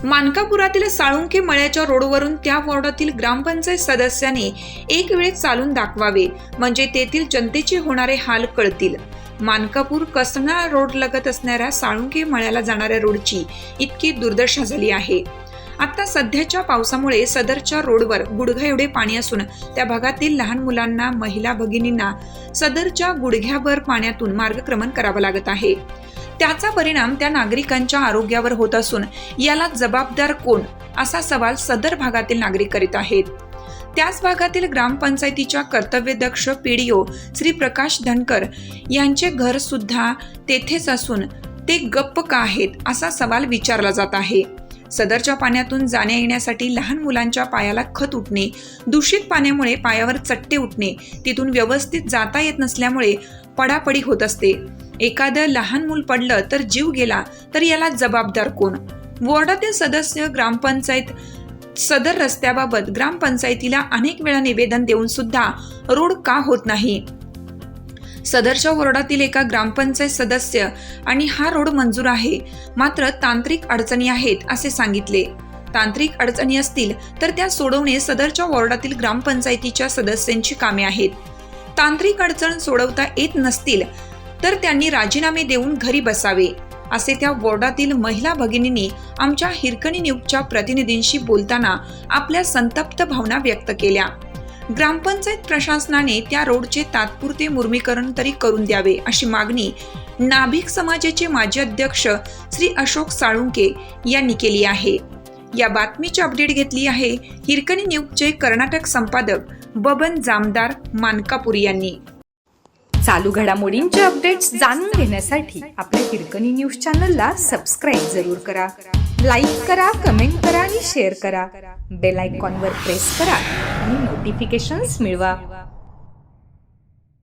मानकापुरातील साळुंखे मळ्याच्या रोडवरून त्या वॉर्डातील ग्रामपंचायत सदस्याने एक वेळ चालून दाखवावे, म्हणजे तेथील जनतेचे होणारे हाल कळतील. मानकापूर कसना रोड लगत असणाऱ्या साळुंखे मळ्याला जाणाऱ्या रोडची इतकी दुर्दशा झाली आहे. आता सध्याच्या पावसामुळे सदरच्या रोडवर गुडघा एवढे पाणी असून त्या भागातील लहान मुलांना, महिला भगिनींना सदरच्या गुडघ्याभर पाण्यातून मार्गक्रमण करावं लागत आहे. त्याचा परिणाम त्या नागरिकांच्या आरोग्यावर होत असून याला जबाबदार कोण, असा सवाल सदर भागातील नागरिक करीत आहेत. त्याच भागातील ग्रामपंचायतीच्या कर्तव्यदक्ष पीडीओ श्री प्रकाश धनकर यांचे घर सुद्धा तेथेच असून ते गप्प का आहेत, असा सवाल विचारला जात आहे. सदरच्या पाण्यातून जाण्या येण्यासाठी लहान मुलांच्या पायाला खत उठणे, दूषित पाण्यामुळे पायावर चट्टे उठणे, तिथून व्यवस्थित जाता येत नसल्यामुळे पडापडी होत असते. एखादं लहान मूल पडलं तर जीव गेला तर याला जबाबदार कोण? वॉर्डातील सदस्य ग्रामपंचायत सदर रस्त्याबाबत ग्रामपंचायतीला अनेक वेळा निवेदन देऊन सुद्धा रोड का होत नाही? सदरच्या वॉर्डातील एका ग्रामपंचायत सदस्य आणि हा रोड मंजूर आहे, मात्र तांत्रिक अडचणी आहेत असे सांगितले. तांत्रिक अडचणी असतील तर त्या सोडवणे सदरच्या वॉर्डातील ग्रामपंचायतीच्या सदस्यांची कामे आहेत. तांत्रिक अडचण सोडवता येत नसतील तर त्यांनी राजीनामे देऊन घरी बसावे, असे त्या वॉर्डातील महिला भगिनींनी आमच्या हिरकणी न्यूजच्या प्रतिनिधींशी बोलताना आपल्या संतप्त भावना व्यक्त केल्या. ग्रामपंचायत प्रशासनाने त्या रोडचे तात्पुरते मुर्मीकरण तरी करून द्यावे, अशी मागणी नाभिक समाजाचे माजी अध्यक्ष श्री अशोक साळुंखे यांनी केली आहे. या बातमीची अपडेट घेतली आहे हिरकणी न्यूजचे कर्नाटक संपादक बबन जामदार मानकापूर यांनी. चालू घडामोडींचे अपडेट्स जाणून घेण्यासाठी आपल्या हिरकणी न्यूज चॅनलला सबस्क्राईब जरूर करा. लाईक करा, कमेंट करा आणि शेअर करा. बेल आयकॉनवर प्रेस करा आणि नोटिफिकेशन्स मिळवा.